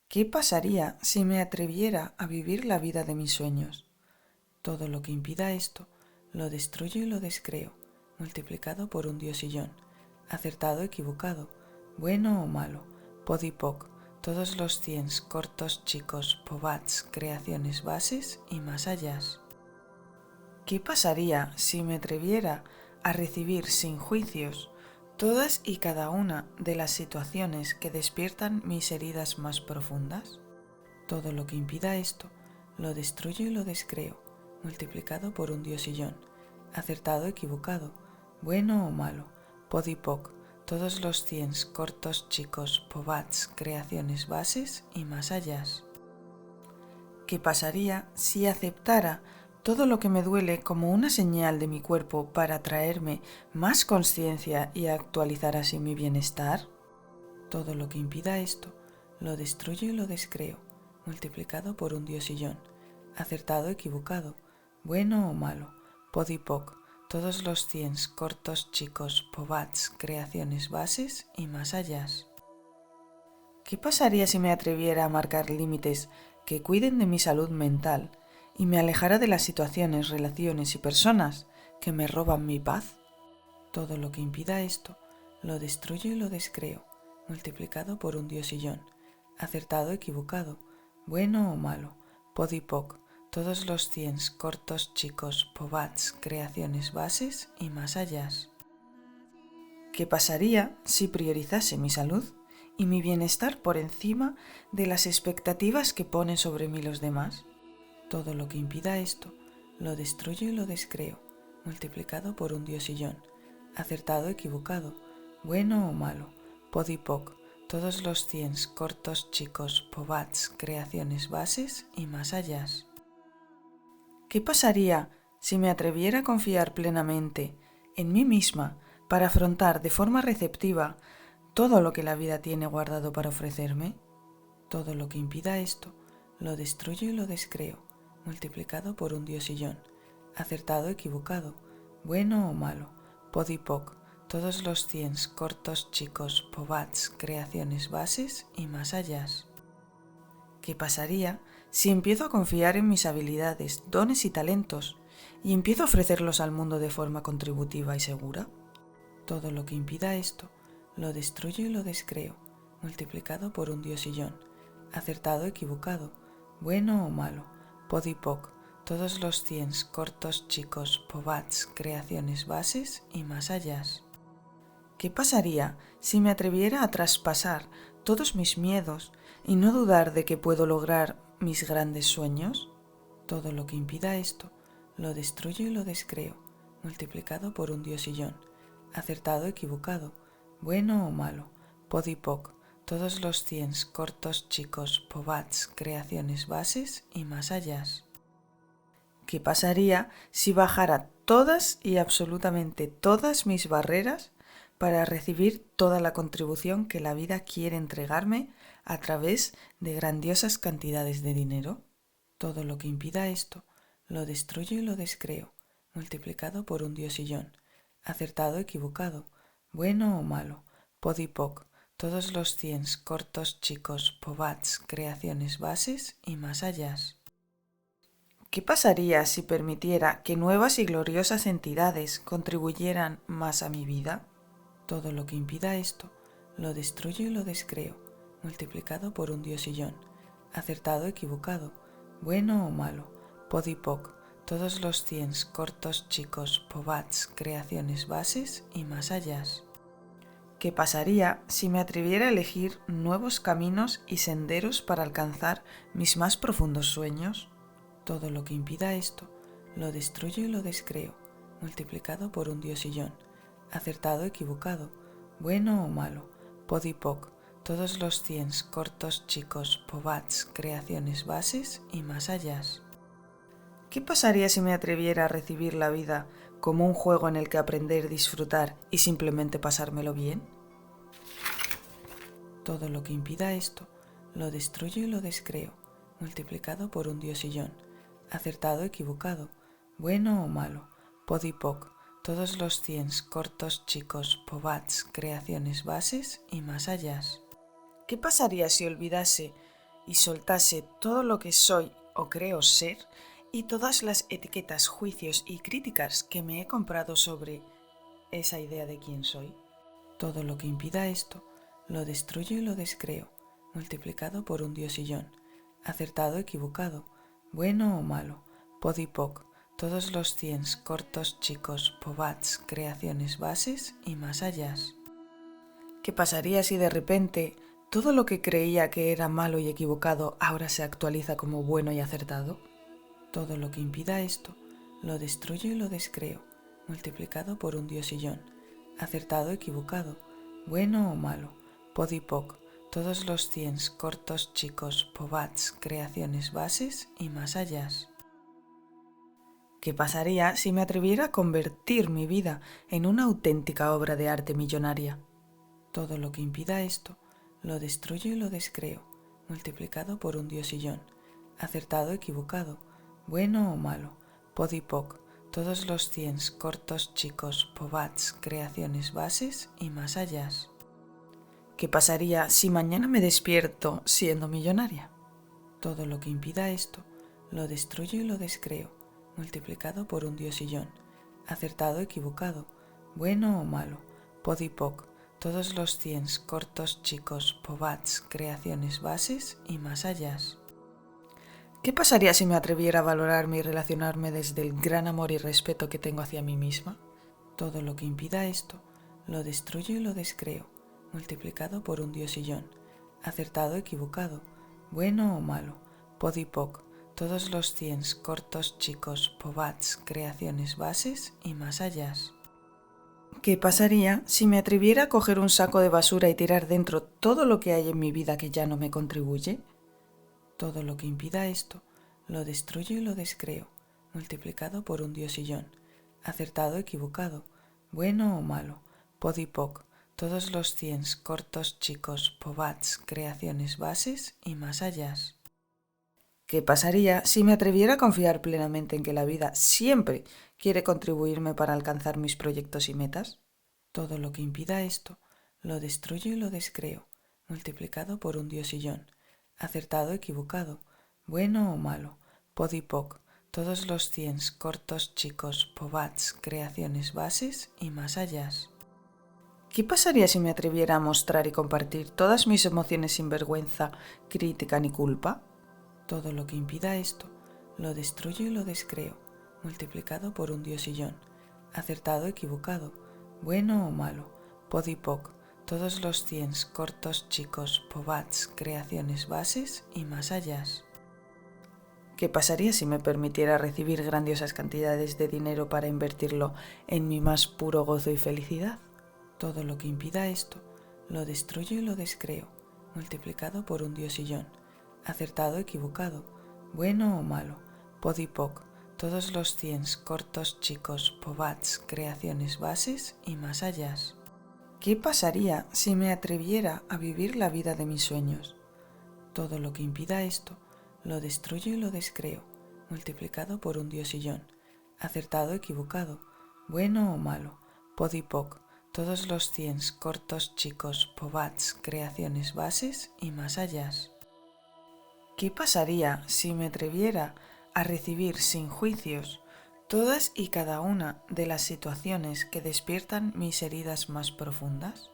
¿Qué pasaría si me atreviera a vivir la vida de mis sueños? Todo lo que impida esto, lo destruyo y lo descreo, multiplicado por un diosillón, acertado o equivocado, bueno o malo, pod y poc, todos los ciens, cortos, chicos, pobats, creaciones, bases y más allá. ¿Qué pasaría si me atreviera a recibir sin juicios todas y cada una de las situaciones que despiertan mis heridas más profundas? Todo lo que impida esto, lo destruyo y lo descreo, multiplicado por un diosillón, acertado o equivocado, bueno o malo, pod y poc, todos los ciens, cortos, chicos, pobats, creaciones, bases y más allá. ¿Qué pasaría si aceptara todo lo que me duele como una señal de mi cuerpo para traerme más conciencia y actualizar así mi bienestar? Todo lo que impida esto, lo destruyo y lo descreo, multiplicado por un diosillón, acertado o equivocado, bueno o malo, pod y poc, todos los ciens, cortos, chicos, pobats, creaciones, bases y más allá. ¿Qué pasaría si me atreviera a marcar límites que cuiden de mi salud mental y me alejara de las situaciones, relaciones y personas que me roban mi paz? Todo lo que impida esto, lo destruyo y lo descreo, multiplicado por un diosillón, acertado o equivocado, bueno o malo, pod y poc, todos los ciens, cortos, chicos, pobats, creaciones, bases y más allá. ¿Qué pasaría si priorizase mi salud y mi bienestar por encima de las expectativas que ponen sobre mí los demás? Todo lo que impida esto, lo destruyo y lo descreo, multiplicado por un diosillón, acertado o equivocado, bueno o malo, pod y poc, todos los ciens, cortos, chicos, pobats, creaciones, bases y más allá. ¿Qué pasaría si me atreviera a confiar plenamente en mí misma para afrontar de forma receptiva todo lo que la vida tiene guardado para ofrecerme? Todo lo que impida esto, lo destruyo y lo descreo, multiplicado por un diosillón, acertado o equivocado, bueno o malo, pod y poc, todos los ciens, cortos, chicos, pobats, creaciones, bases y más allá. ¿Qué pasaría si empiezo a confiar en mis habilidades, dones y talentos y empiezo a ofrecerlos al mundo de forma contributiva y segura? Todo lo que impida esto, lo destruyo y lo descreo, multiplicado por un diosillón, acertado o equivocado, bueno o malo, pod y poc, todos los ciens, cortos, chicos, pobats, creaciones, bases y más allá. ¿Qué pasaría si me atreviera a traspasar todos mis miedos y no dudar de que puedo lograr mis grandes sueños? Todo lo que impida esto, lo destruyo y lo descreo, multiplicado por un diosillón, acertado o equivocado, bueno o malo, pod y poc, todos los ciens, cortos, chicos, pobats, creaciones, bases y más allá. ¿Qué pasaría si bajara todas y absolutamente todas mis barreras para recibir toda la contribución que la vida quiere entregarme a través de grandiosas cantidades de dinero? Todo lo que impida esto, lo destruyo y lo descreo, multiplicado por un diosillón, acertado o equivocado, bueno o malo, pod y poc, todos los ciens, cortos, chicos, pobats, creaciones, bases y más allá. ¿Qué pasaría si permitiera que nuevas y gloriosas entidades contribuyeran más a mi vida? Todo lo que impida esto, lo destruyo y lo descreo, multiplicado por un diosillón, acertado o equivocado, bueno o malo, pod y poc, todos los ciens, cortos, chicos, pobats, creaciones, bases y más allá. ¿Qué pasaría si me atreviera a elegir nuevos caminos y senderos para alcanzar mis más profundos sueños? Todo lo que impida esto, lo destruyo y lo descreo, multiplicado por un diosillón, acertado o equivocado, bueno o malo, pod y poc, todos los ciens, cortos, chicos, pobats, creaciones, bases y más allá. ¿Qué pasaría si me atreviera a recibir la vida como un juego en el que aprender, disfrutar y simplemente pasármelo bien? Todo lo que impida esto, lo destruyo y lo descreo, multiplicado por un diosillón, acertado o equivocado, bueno o malo, pod y poc, todos los ciens, cortos, chicos, pobats, creaciones, bases y más allá. ¿Qué pasaría si olvidase y soltase todo lo que soy o creo ser y todas las etiquetas, juicios y críticas que me he comprado sobre esa idea de quién soy, todo lo que impida esto lo destruyo y lo descreo, multiplicado por un diosillón, acertado, equivocado, bueno o malo, pod y poc, todos los ciens, cortos, chicos, pobats, creaciones, bases y más allá. ¿Qué pasaría si de repente todo lo que creía que era malo y equivocado ahora se actualiza como bueno y acertado? Todo lo que impida esto lo destruyo y lo descreo, multiplicado por un diosillón, acertado, equivocado, bueno o malo, pod y poc, todos los ciens, cortos, chicos, pobats, creaciones, bases y más allá. ¿Qué pasaría si me atreviera a convertir mi vida en una auténtica obra de arte millonaria? Todo lo que impida esto lo destruyo y lo descreo, multiplicado por un diosillón, acertado, equivocado, bueno o malo, pod y poc, todos los ciens, cortos, chicos, pobats, creaciones, bases y más allá. ¿Qué pasaría si mañana me despierto siendo millonaria? Todo lo que impida esto lo destruyo y lo descreo, multiplicado por un diosillón, acertado, equivocado, bueno o malo, pod y poc, todos los ciens, cortos, chicos, pobats, creaciones, bases y más allá. ¿Qué pasaría si me atreviera a valorarme y relacionarme desde el gran amor y respeto que tengo hacia mí misma? Todo lo que impida esto lo destruyo y lo descreo, multiplicado por un diosillón, acertado, equivocado, bueno o malo, pod y poc, todos los ciens, cortos, chicos, pobats, creaciones, bases y más allá. ¿Qué pasaría si me atreviera a coger un saco de basura y tirar dentro todo lo que hay en mi vida que ya no me contribuye? Todo lo que impida esto lo destruyo y lo descreo, multiplicado por un diosillón, acertado, equivocado, bueno o malo, pod y poc, todos los ciens, cortos, chicos, pobats, creaciones, bases y más allá. ¿Qué pasaría si me atreviera a confiar plenamente en que la vida siempre quiere contribuirme para alcanzar mis proyectos y metas? Todo lo que impida esto lo destruyo y lo descreo, multiplicado por un diosillón, acertado, equivocado, bueno o malo, pod y poc, todos los ciens, cortos, chicos, pobats, creaciones, bases y más allá. ¿Qué pasaría si me atreviera a mostrar y compartir todas mis emociones sin vergüenza, crítica ni culpa? Todo lo que impida esto lo destruyo y lo descreo, multiplicado por un diosillón, acertado, equivocado, bueno o malo, pod y poc, todos los ciens, cortos, chicos, pobats, creaciones, bases y más allá. ¿Qué pasaría si me permitiera recibir grandiosas cantidades de dinero para invertirlo en mi más puro gozo y felicidad? Todo lo que impida esto lo destruyo y lo descreo, multiplicado por un diosillón, acertado, equivocado, bueno o malo, pod y poc, todos los ciens, cortos, chicos, pobats, creaciones, bases y más allá. ¿Qué pasaría si me atreviera a vivir la vida de mis sueños? Todo lo que impida esto lo destruyo y lo descreo, multiplicado por un diosillón, acertado, equivocado, bueno o malo, pod y poc, todos los ciens, cortos, chicos, pobats, creaciones, bases y más allá. ¿Qué pasaría si me atreviera a recibir sin juicios todas y cada una de las situaciones que despiertan mis heridas más profundas?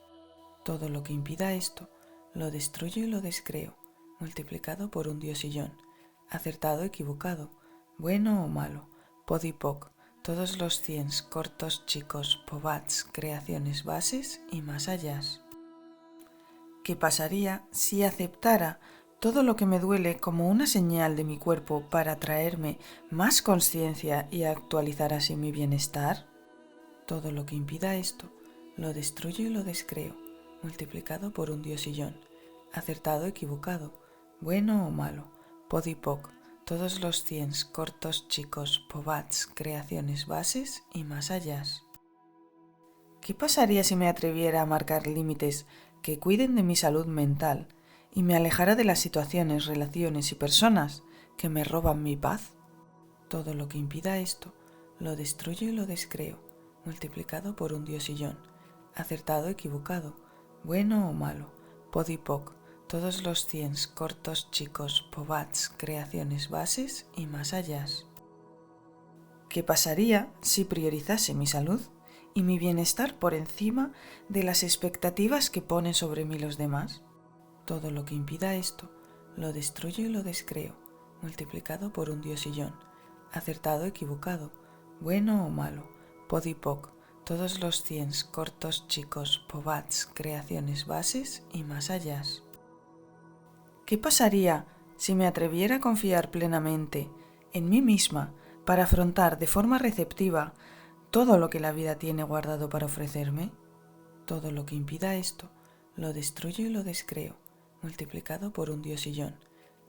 Todo lo que impida esto lo destruyo y lo descreo, multiplicado por un diosillón, acertado, equivocado, bueno o malo, pod y poc, todos los ciens, cortos, chicos, pobats, creaciones, bases y más allá. ¿Qué pasaría si aceptara todo lo que me duele como una señal de mi cuerpo para traerme más conciencia y actualizar así mi bienestar? Todo lo que impida esto lo destruyo y lo descreo, multiplicado por un diosillón, acertado, equivocado, bueno o malo, pod y poc, todos los ciens, cortos, chicos, pobats, creaciones, bases y más allá. ¿Qué pasaría si me atreviera a marcar límites que cuiden de mi salud mental y me alejara de las situaciones, relaciones y personas que me roban mi paz? Todo lo que impida esto lo destruyo y lo descreo, multiplicado por un diosillón, acertado, equivocado, bueno o malo, pod y poc, todos los ciens, cortos, chicos, pobats, creaciones, bases y más allá. ¿Qué pasaría si priorizase mi salud y mi bienestar por encima de las expectativas que ponen sobre mí los demás? Todo lo que impida esto, lo destruyo y lo descreo, multiplicado por un diosillón, acertado, equivocado, bueno o malo, pod y poc, todos los ciens, cortos, chicos, pobats, creaciones, bases y más allá. ¿Qué pasaría si me atreviera a confiar plenamente en mí misma para afrontar de forma receptiva todo lo que la vida tiene guardado para ofrecerme? Todo lo que impida esto, lo destruyo y lo descreo, multiplicado por un diosillón,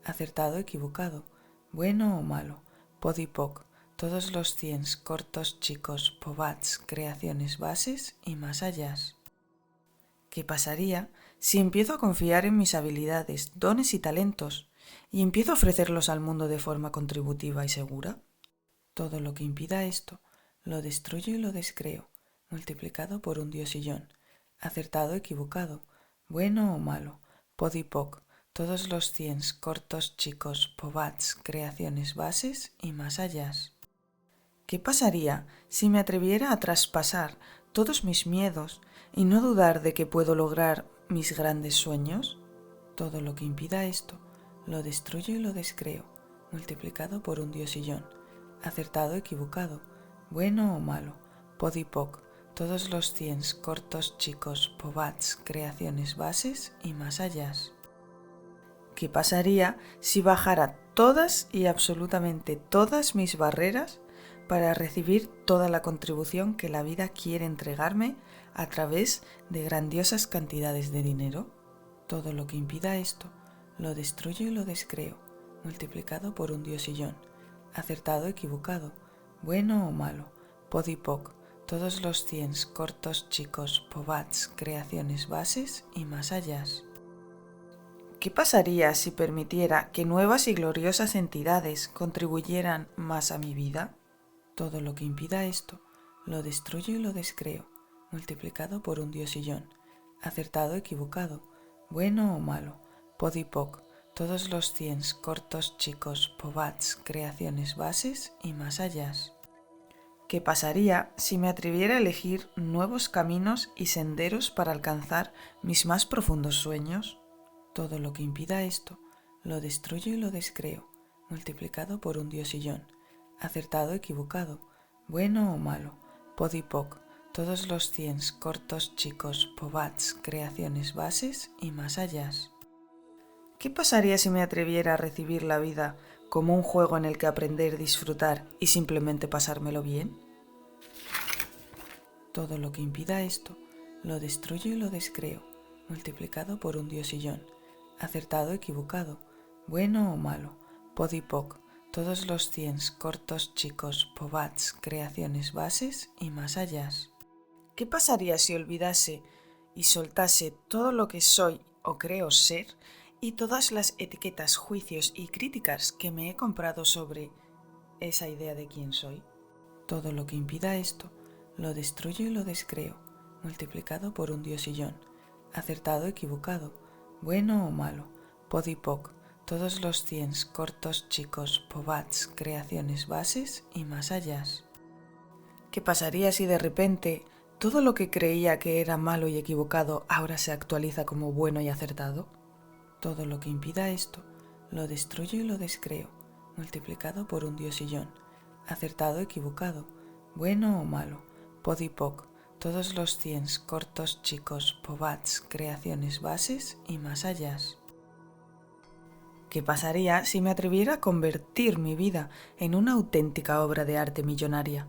acertado, equivocado, bueno o malo, pod y poc, todos los ciens, cortos, chicos, pobats, creaciones, bases y más allá. ¿Qué pasaría si empiezo a confiar en mis habilidades, dones y talentos y empiezo a ofrecerlos al mundo de forma contributiva y segura? Todo lo que impida esto, lo destruyo y lo descreo, multiplicado por un diosillón, acertado, equivocado, bueno o malo, pod y poc, todos los ciens, cortos, chicos, pobats, creaciones, bases y más allá. ¿Qué pasaría si me atreviera a traspasar todos mis miedos y no dudar de que puedo lograr mis grandes sueños? Todo lo que impida esto, lo destruyo y lo descreo, multiplicado por un diosillón, acertado, equivocado, bueno o malo, pod y poc, todos los ciens, cortos, chicos, pobats, creaciones, bases y más allá. ¿Qué pasaría si bajara todas y absolutamente todas mis barreras para recibir toda la contribución que la vida quiere entregarme a través de grandiosas cantidades de dinero? Todo lo que impida esto, lo destruyo y lo descreo, multiplicado por un diosillón, acertado, equivocado, bueno o malo, pod y poc, todos los ciens, cortos, chicos, pobats, creaciones, bases y más allá. ¿Qué pasaría si permitiera que nuevas y gloriosas entidades contribuyeran más a mi vida? Todo lo que impida esto, lo destruyo y lo descreo, multiplicado por un diosillón, acertado, equivocado, bueno o malo, pod y poc, todos los ciens, cortos, chicos, pobats, creaciones, bases y más allá. ¿Qué pasaría si me atreviera a elegir nuevos caminos y senderos para alcanzar mis más profundos sueños? Todo lo que impida esto, lo destruyo y lo descreo, multiplicado por un diosillón, acertado, equivocado, bueno o malo, pod y poc, todos los ciens, cortos, chicos, pobats, creaciones, bases y más allá. ¿Qué pasaría si me atreviera a recibir la vida como un juego en el que aprender, disfrutar y simplemente pasármelo bien? Todo lo que impida esto, lo destruyo y lo descreo, multiplicado por un diosillón, acertado, equivocado, bueno o malo, pod y poc, todos los ciens, cortos, chicos, pobats, creaciones, bases y más allá. ¿Qué pasaría si olvidase y soltase todo lo que soy o creo ser y todas las etiquetas, juicios y críticas que me he comprado sobre esa idea de quién soy? Todo lo que impida esto, lo destruyo y lo descreo, multiplicado por un diosillón, acertado, equivocado, bueno o malo, pod y poc, todos los ciens, cortos, chicos, pobats, creaciones, bases y más allá. ¿Qué pasaría si de repente todo lo que creía que era malo y equivocado ahora se actualiza como bueno y acertado? Todo lo que impida esto, lo destruyo y lo descreo, multiplicado por un diosillón, acertado, equivocado, bueno o malo, pod y poc, todos los ciens, cortos, chicos, pobats, creaciones, bases y más allá. ¿Qué pasaría si me atreviera a convertir mi vida en una auténtica obra de arte millonaria?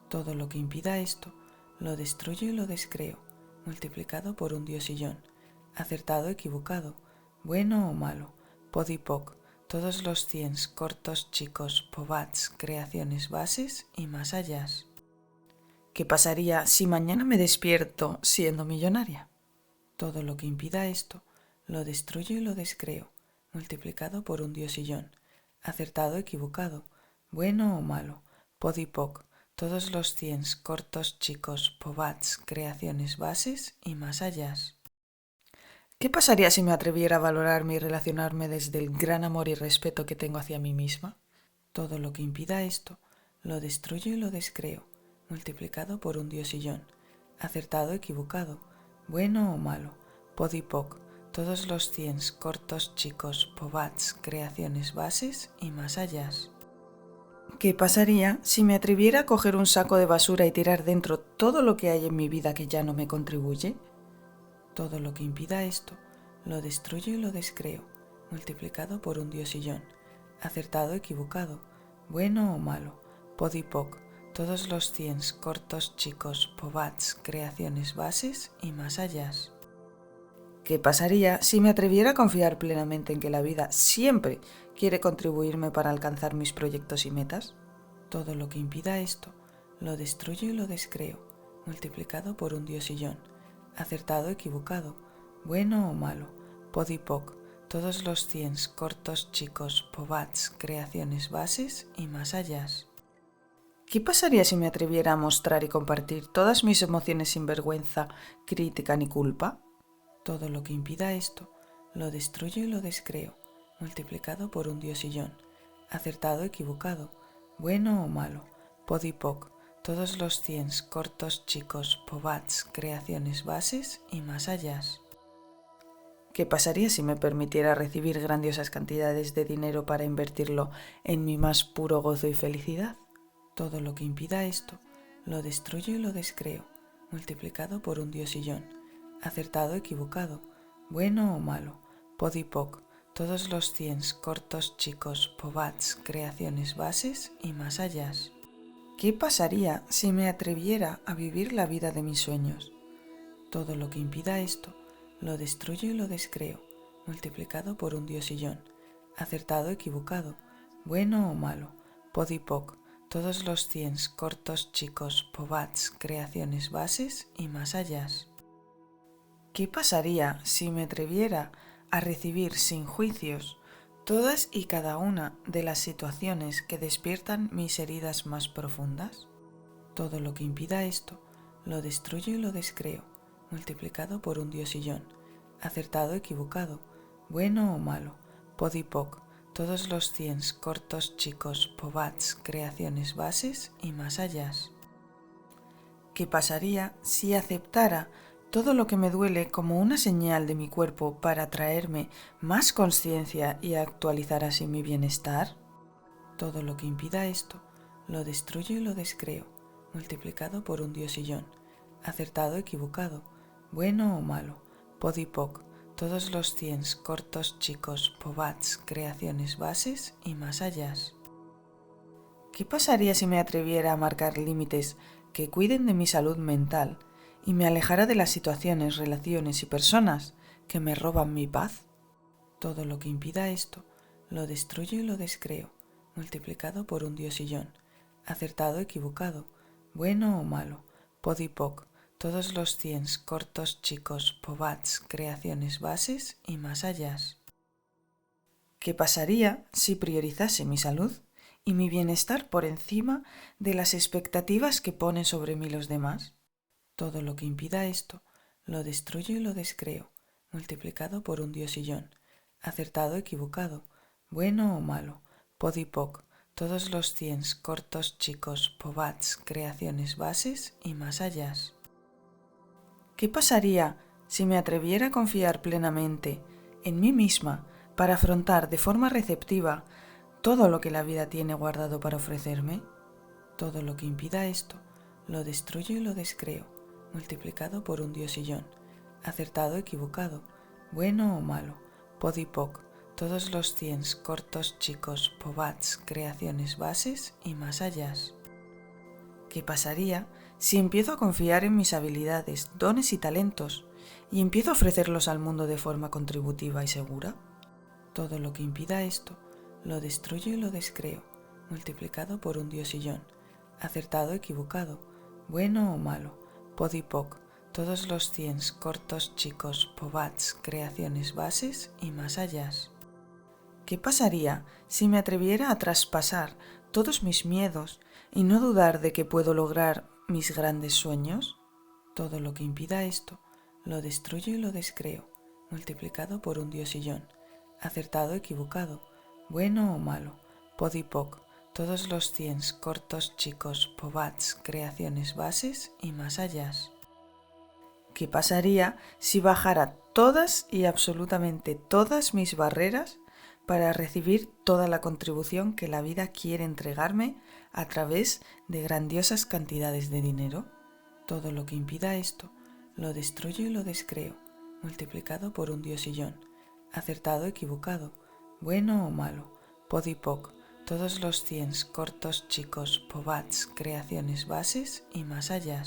Todo lo que impida esto, lo destruyo y lo descreo, multiplicado por un diosillón, acertado, equivocado, bueno o malo, pod y poc, todos los ciens, cortos, chicos, pobats, creaciones, bases y más allá. ¿Qué pasaría si mañana me despierto siendo millonaria? Todo lo que impida esto, lo destruyo y lo descreo, multiplicado por un diosillón, acertado, equivocado, bueno o malo, pod y poc, todos los ciens, cortos, chicos, pobats, creaciones, bases y más allá. ¿Qué pasaría si me atreviera a valorarme y relacionarme desde el gran amor y respeto que tengo hacia mí misma? Todo lo que impida esto, lo destruyo y lo descreo, multiplicado por un diosillón, acertado o equivocado, bueno o malo, pod y poc, todos los ciens, cortos, chicos, pobats, creaciones, bases y más allá. ¿Qué pasaría si me atreviera a coger un saco de basura y tirar dentro todo lo que hay en mi vida que ya no me contribuye? Todo lo que impida esto, lo destruyo y lo descreo, multiplicado por un diosillón, acertado o equivocado, bueno o malo, pod y poc, todos los ciens, cortos, chicos, pobats, creaciones, bases y más allá. ¿Qué pasaría si me atreviera a confiar plenamente en que la vida siempre quiere contribuirme para alcanzar mis proyectos y metas? Todo lo que impida esto, lo destruyo y lo descreo, multiplicado por un diosillón, acertado o equivocado, bueno o malo, pod y poc, todos los ciens, cortos, chicos, pobats, creaciones, bases y más allá. ¿Qué pasaría si me atreviera a mostrar y compartir todas mis emociones sin vergüenza, crítica ni culpa? Todo lo que impida esto, lo destruyo y lo descreo, multiplicado por un diosillón, acertado o equivocado, bueno o malo, pod y poc, todos los ciens, cortos, chicos, pobats, creaciones, bases y más allá. ¿Qué pasaría si me permitiera recibir grandiosas cantidades de dinero para invertirlo en mi más puro gozo y felicidad? Todo lo que impida esto, lo destruyo y lo descreo, multiplicado por un diosillón, acertado o equivocado, bueno o malo, pod y poc, todos los ciens, cortos, chicos, pobats, creaciones, bases y más allá. ¿Qué pasaría si me atreviera a vivir la vida de mis sueños? Todo lo que impida esto, lo destruyo y lo descreo, multiplicado por un diosillón, acertado o equivocado, bueno o malo, pod y poc, todos los ciens, cortos, chicos, pobats, creaciones, bases y más allá. ¿Qué pasaría si me atreviera a recibir sin juicios todas y cada una de las situaciones que despiertan mis heridas más profundas? Todo lo que impida esto, lo destruyo y lo descreo, multiplicado por un diosillón, acertado o equivocado, bueno o malo, pod y poc, todos los ciens, cortos, chicos, pobats, creaciones, bases y más allá. ¿Qué pasaría si aceptara todo lo que me duele como una señal de mi cuerpo para traerme más conciencia y actualizar así mi bienestar? Todo lo que impida esto, lo destruyo y lo descreo, multiplicado por un diosillón, acertado o equivocado, bueno o malo, pod y poc, todos los ciens, cortos, chicos, pobats, creaciones, bases y más allá. ¿Qué pasaría si me atreviera a marcar límites que cuiden de mi salud mental y me alejara de las situaciones, relaciones y personas que me roban mi paz? Todo lo que impida esto, lo destruyo y lo descreo, multiplicado por un diosillón, acertado o equivocado, bueno o malo, pod y poc, todos los ciens, cortos, chicos, pobats, creaciones, bases y más allá. ¿Qué pasaría si priorizase mi salud y mi bienestar por encima de las expectativas que ponen sobre mí los demás? Todo lo que impida esto, lo destruyo y lo descreo, multiplicado por un diosillón, acertado o equivocado, bueno o malo, pod y poc, todos los ciens, cortos, chicos, pobats, creaciones, bases y más allá. ¿Qué pasaría si me atreviera a confiar plenamente en mí misma para afrontar de forma receptiva todo lo que la vida tiene guardado para ofrecerme? Todo lo que impida esto, lo destruyo y lo descreo, multiplicado por un diosillón, acertado o equivocado, bueno o malo, pod y poc, todos los ciens, cortos, chicos, pobats, creaciones, bases y más allá. ¿Qué pasaría si empiezo a confiar en mis habilidades, dones y talentos y empiezo a ofrecerlos al mundo de forma contributiva y segura? Todo lo que impida esto, lo destruyo y lo descreo, multiplicado por un diosillón, acertado o equivocado, bueno o malo, pod y poc, todos los ciens, cortos, chicos, pobats, creaciones, bases y más allá. ¿Qué pasaría si me atreviera a traspasar todos mis miedos y no dudar de que puedo lograr mis grandes sueños? Todo lo que impida esto, lo destruyo y lo descreo, multiplicado por un diosillón, acertado, equivocado, bueno o malo, pod y poc, todos los ciens, cortos, chicos, pobats, creaciones, bases y más allá. ¿Qué pasaría si bajara todas y absolutamente todas mis barreras para recibir toda la contribución que la vida quiere entregarme a través de grandiosas cantidades de dinero? Todo lo que impida esto, lo destruyo y lo descreo, multiplicado por un diosillón, acertado, equivocado, bueno o malo, pod y poc, todos los ciens, cortos, chicos, pobats, creaciones, bases y más allá.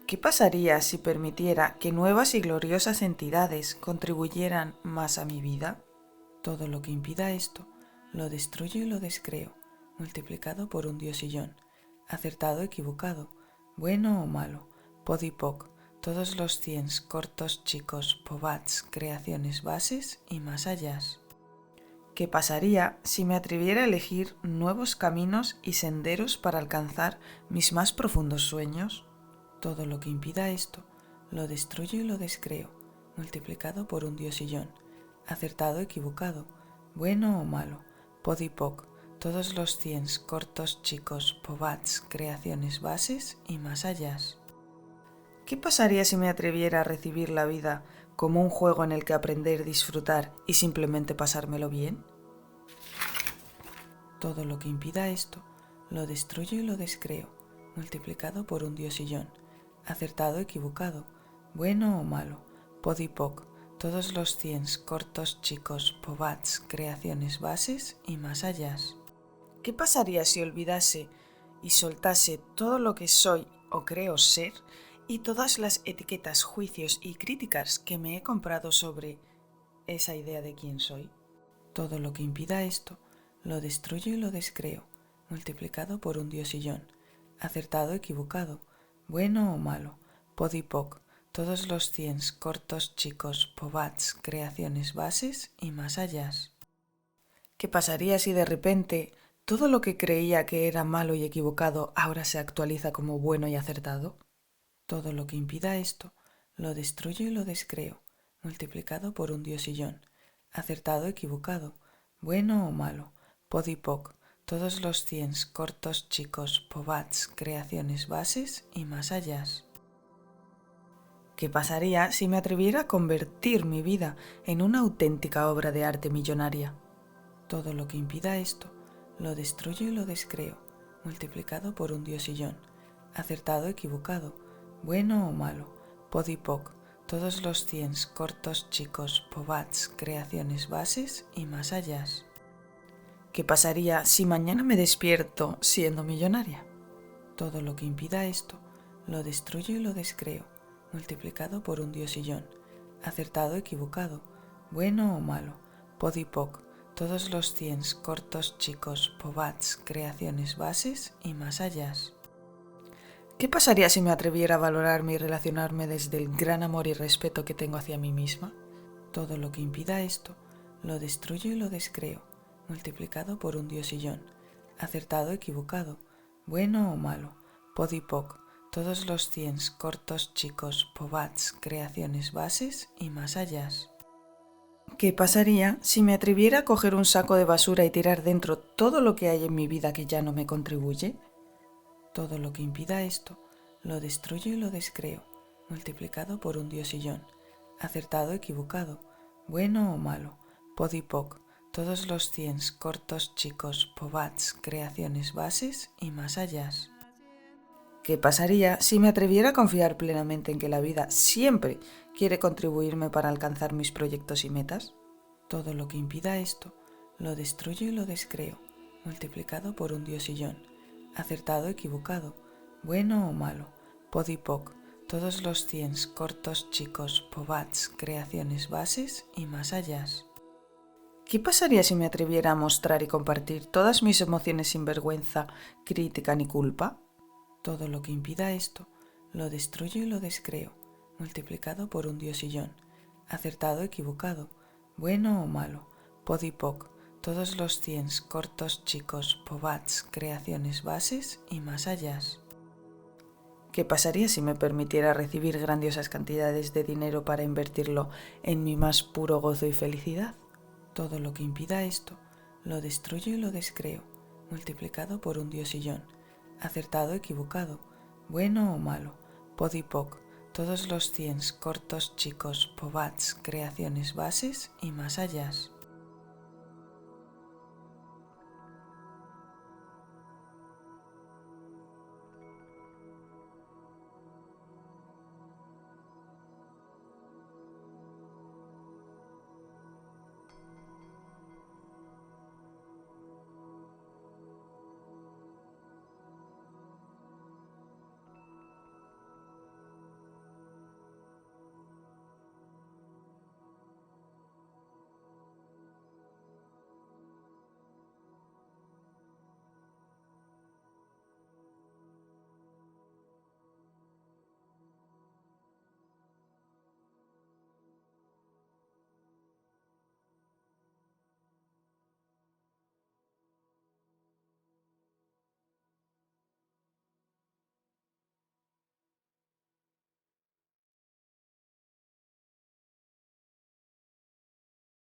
¿Qué pasaría si permitiera que nuevas y gloriosas entidades contribuyeran más a mi vida? Todo lo que impida esto, lo destruyo y lo descreo, multiplicado por un diosillón, acertado, equivocado, bueno o malo, pod y poc, todos los ciens, cortos, chicos, pobats, creaciones, bases y más allá. ¿Qué pasaría si me atreviera a elegir nuevos caminos y senderos para alcanzar mis más profundos sueños? Todo lo que impida esto, lo destruyo y lo descreo, multiplicado por un diosillón, acertado, equivocado, bueno o malo, pod y poc, todos los ciens, cortos, chicos, pobats, creaciones, bases y más allá. ¿Qué pasaría si me atreviera a recibir la vida como un juego en el que aprender, disfrutar y simplemente pasármelo bien? Todo lo que impida esto, lo destruyo y lo descreo, multiplicado por un diosillón, acertado, equivocado, bueno o malo, pod y poc, todos los ciens, cortos, chicos, pobats, creaciones, bases y más allá. ¿Qué pasaría si olvidase y soltase todo lo que soy o creo ser y todas las etiquetas, juicios y críticas que me he comprado sobre esa idea de quién soy? Todo lo que impida esto, lo destruyo y lo descreo, multiplicado por un diosillón, acertado, equivocado, bueno o malo, pod y poc, todos los ciens, cortos, chicos, pobats, creaciones, bases y más allá. ¿Qué pasaría si de repente todo lo que creía que era malo y equivocado ahora se actualiza como bueno y acertado? Todo lo que impida esto, lo destruyo y lo descreo, multiplicado por un diosillón, acertado, equivocado, bueno o malo, pod y poc, todos los ciens, cortos, chicos, pobats, creaciones, bases y más allá. ¿Qué pasaría si me atreviera a convertir mi vida en una auténtica obra de arte millonaria? Todo lo que impida esto, lo destruyo y lo descreo, multiplicado por un diosillón, acertado, equivocado, bueno o malo, pod y poc, todos los ciens, cortos, chicos, pobats, creaciones, bases y más allá. ¿Qué pasaría si mañana me despierto siendo millonaria? Todo lo que impida esto, lo destruyo y lo descreo, multiplicado por un diosillón, acertado, equivocado, bueno o malo, pod y poc, todos los ciens, cortos, chicos, pobats, creaciones, bases y más allá. ¿Qué pasaría si me atreviera a valorarme y relacionarme desde el gran amor y respeto que tengo hacia mí misma? Todo lo que impida esto, lo destruyo y lo descreo, multiplicado por un diosillón, acertado, equivocado, bueno o malo, pod y poc, todos los ciens, cortos, chicos, pobats, creaciones, bases y más allá. ¿Qué pasaría si me atreviera a coger un saco de basura y tirar dentro todo lo que hay en mi vida que ya no me contribuye? Todo lo que impida esto, lo destruyo y lo descreo, multiplicado por un diosillón, acertado, equivocado, bueno o malo, pod y poc, todos los ciens, cortos, chicos, pobats, creaciones, bases y más allá. ¿Qué pasaría si me atreviera a confiar plenamente en que la vida siempre quiere contribuirme para alcanzar mis proyectos y metas? Todo lo que impida esto, lo destruyo y lo descreo, multiplicado por un diosillón, acertado, equivocado, bueno o malo, pod y poc, todos los ciens, cortos, chicos, pobats, creaciones, bases y más allá. ¿Qué pasaría si me atreviera a mostrar y compartir todas mis emociones sin vergüenza, crítica ni culpa? Todo lo que impida esto, lo destruyo y lo descreo, multiplicado por un diosillón, acertado, equivocado, bueno o malo, pod y poc, todos los ciens, cortos, chicos, pobats, creaciones, bases y más allá. ¿Qué pasaría si me permitiera recibir grandiosas cantidades de dinero para invertirlo en mi más puro gozo y felicidad? Todo lo que impida esto, lo destruyo y lo descreo, multiplicado por un diosillón, acertado, equivocado, bueno o malo, pod y poc, todos los ciens, cortos, chicos, pobats, creaciones, bases y más allá.